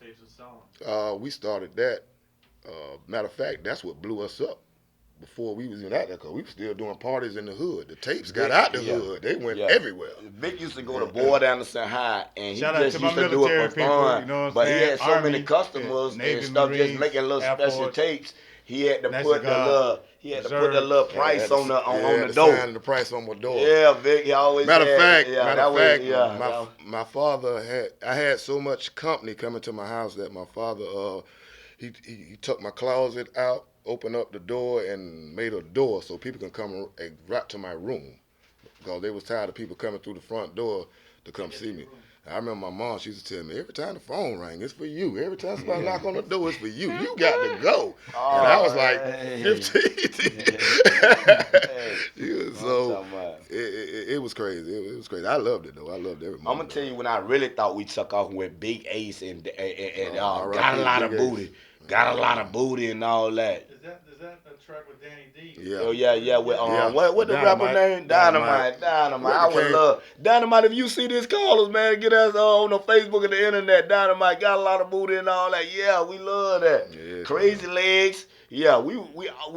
mixtapes or songs? We started that. Matter of fact, that's what blew us up before we was even out there, because we were still doing parties in the hood. The tapes got out the hood. They went everywhere. Vic used to go to Boyd Anderson High, and he Shout out just to used my to do it military for people, fun. you know what I'm But he saying? had so Army, many customers Navy, and stuff, Marines, just making little Air special Force, tapes. He had to National put the Guard, little, he had to put the Reserve. little price on the the door. sign, the price on my door. Yeah, Vic, he always Matter of had, fact, yeah, my father I had so much company coming to my house that my father he took my closet out, opened up the door, and made a door so people can come right to my room, because they was tired of people coming through the front door to come see me. I remember my mom, she used to tell me, every time the phone rang, it's for you. Every time somebody knock on the door, it's for you. You got to go. And I was like 15. So it was crazy. It was crazy. I loved it, though. I loved every moment. I'm going to tell you when I really thought we took off with Big Ace and got a lot of booty. Got a lot of booty and all that. Is that a track with Danny D? Yeah. Oh yeah. With what the rapper name? Dynamite. I would love Dynamite. If you see this, call us, man. Get us on the Facebook and the internet. Dynamite got a lot of booty and all that. Yeah, we love that. Yeah, Crazy Legs. Yeah, we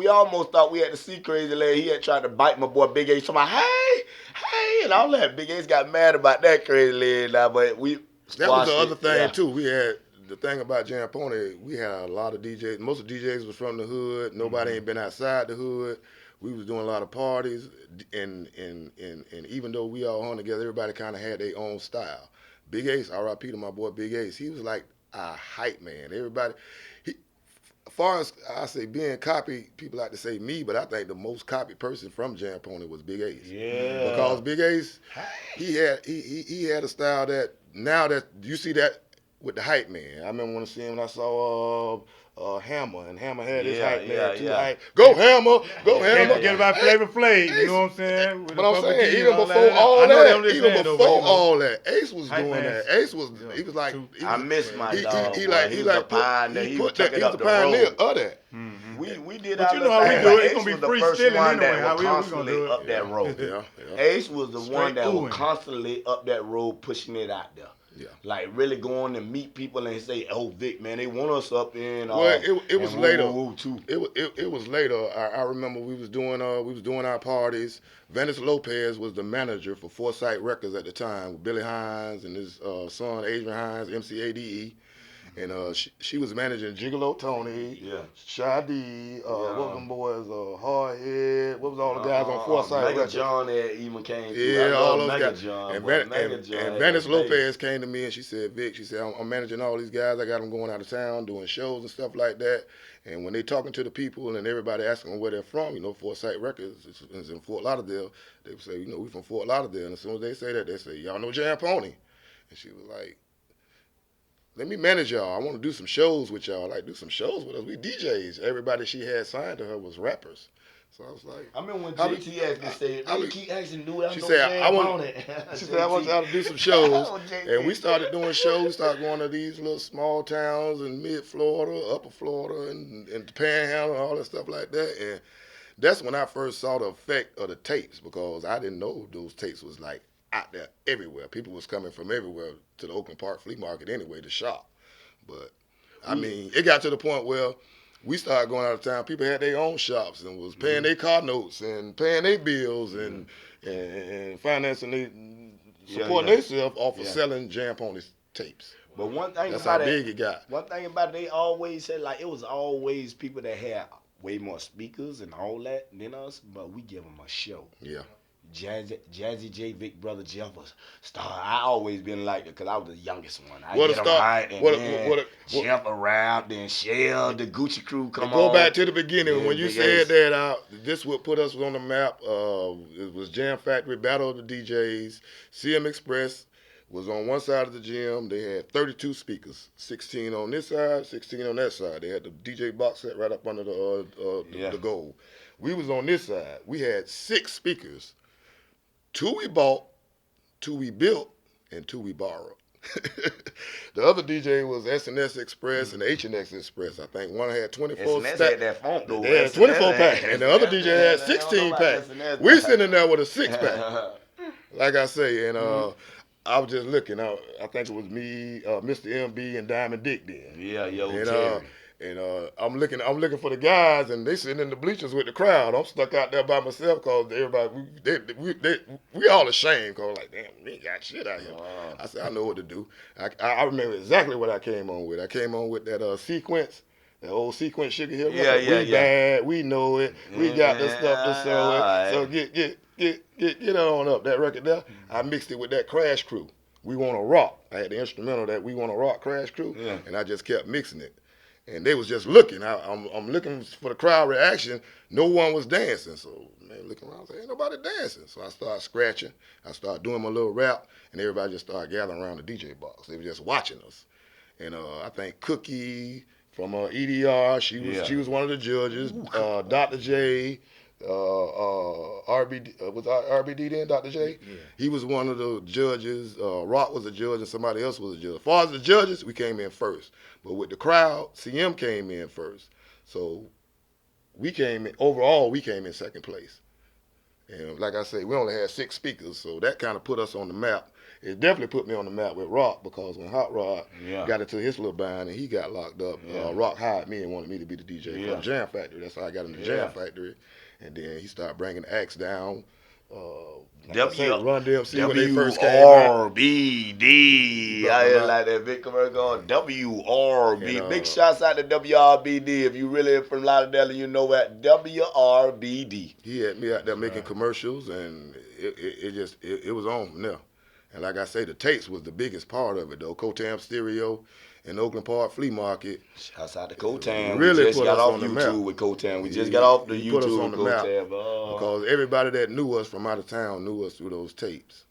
almost thought we had to see Crazy Legs. He had tried to bite my boy Big Ace. Talking about, hey, and all that. Big Ace got mad about that Crazy Legs now, but we. That was the other thing too. We had. The thing about Jam Pony, we had a lot of DJs. Most of the DJs was from the hood. Nobody ain't been outside the hood. We was doing a lot of parties, and even though we all hung together, everybody kind of had their own style. Big Ace, R.I.P. to my boy Big Ace, he was like a hype man. Everybody, as far as I say being copied, people like to say me, but I think the most copied person from Jam Pony was Big Ace. Yeah. Because Big Ace, he had a style that now that you see that with the hype man. I remember when I saw Hammer, and Hammer had his hype man too. Hype. Go Hammer, go Hammer. Can't forget about Flavor Flav, you know what I'm saying? But I'm saying even before all that, Ace was doing that. Ace was he was like I miss my dog. He was a pioneer. He was the pioneer of that. We did. But you know how we do it. It's gonna be Ace was the free first stealing one anyway. that How was we gonna constantly do it? up that road. Yeah. Ace was the one Straight that was oohing. constantly up that road, pushing it out there. Yeah. Like really going to meet people and say, "Oh, Vic, man, they want us up in." Well, it was later. Too. It was later. I remember we was doing our parties. Venice Lopez was the manager for Foresight Records at the time with Billy Hines and his son Adrian Hines, MCADE. And she was managing Gigolo Tony, Shadi, what was them boys, Hardhead, what was all the guys on Foresight Mega Records? John that even came through. Yeah, all those Mega guys. John, And John Venice Lopez came to me and she said, Vic, she said, I'm managing all these guys. I got them going out of town doing shows and stuff like that. And when they talking to the people and everybody asking them where they're from, Foresight Records is in Fort Lauderdale, they would say, we from Fort Lauderdale. And as soon as they say that, they say, y'all know Jam Pony. And she was like, let me manage y'all. I want to do some shows with y'all. Like, do some shows with us. We DJs. Everybody she had signed to her was rappers. So I was like, I remember when JT asked me, said, keep asking, dude, she said, I want y'all to do some shows. And we started doing shows. We started going to these little small towns in mid-Florida, upper Florida, and the Panhandle, and all that stuff like that. And that's when I first saw the effect of the tapes, because I didn't know those tapes was like out there everywhere. People was coming from everywhere to the Oakland Park Flea Market anyway to shop. But, I mean, it got to the point where we started going out of town. People had their own shops and was paying their car notes and paying their bills and financing, supporting themselves off of selling Jam Pony tapes. But one thing That's about how big it got. One thing about it, they always said, like, it was always people that had way more speakers and all that than us, but we give them a show. Yeah. Jazzy J, Vic brother Jeff was star. I always been like it because I was the youngest one. I What get a them star! right, and Jeff around, then Shell, the Gucci crew come on. Go back to the beginning Yeah, when you Big said Ace. that out. This what put us on the map. It was Jam Factory, Battle of the DJs. CM Express was on one side of the gym. They had 32 speakers, 16 on this side, 16 on that side. They had the DJ box set right up under the goal. We was on this side. We had 6 speakers. 2 we bought, 2 we built, and 2 we borrowed. The other DJ was SNS Express and H&X Express. I think one had 24 SNS stack. had that funk though. They had 24 pack, and the other DJ had 16 pack. We sitting there with a 6 pack. Like I say, and I was just looking. I think it was me, Mr. MB, and Diamond Dick then. Yeah, yo, And, Terry. I'm looking for the guys, and they sitting in the bleachers with the crowd. I'm stuck out there by myself because everybody, we all ashamed because like, damn, we ain't got shit out here. I said, I know what to do. I remember exactly what I came on with. I came on with that sequence. That old sequence Sugar Hill record. We bad, we know it. We got the stuff to show it. Right. So get on up. That record there, I mixed it with that Crash Crew. We Want to Rock. I had the instrumental that We Want to Rock Crash Crew, and I just kept mixing it. And they was just looking. I'm looking for the crowd reaction. No one was dancing. So, man, looking around, I said, ain't nobody dancing. So I started scratching. I started doing my little rap, and everybody just started gathering around the DJ box. They were just watching us. And I think Cookie from EDR, she was one of the judges. Dr. J, RBD, was RBD then, Dr. J? Yeah. He was one of the judges. Rock was a judge, and somebody else was a judge. As far as the judges, we came in first. But with the crowd, CM came in first. So we came in second place. And like I say, we only had 6 speakers, so that kind of put us on the map. It definitely put me on the map with Rock because when Hot Rod got into his little band and he got locked up, Rock hired me and wanted me to be the DJ for the Jam Factory. That's how I got in the Jam Factory. And then he started bringing acts down. Run DMC when they first came out. WRBD. I hear like that big commercial. WRBD. Big shouts out to WRBD. If you really from Lauderdale, you know that WRBD. He had me out there making commercials, and it was on from there. And like I say, the tapes was the biggest part of it, though. Cotam Stereo and Oakland Park Flea Market. Shouts out to Cotam. Really we just put got us off on the YouTube map. with Cotam. We just got off the YouTube put us on with the map Cotam. because everybody that knew us from out of town knew us through those tapes.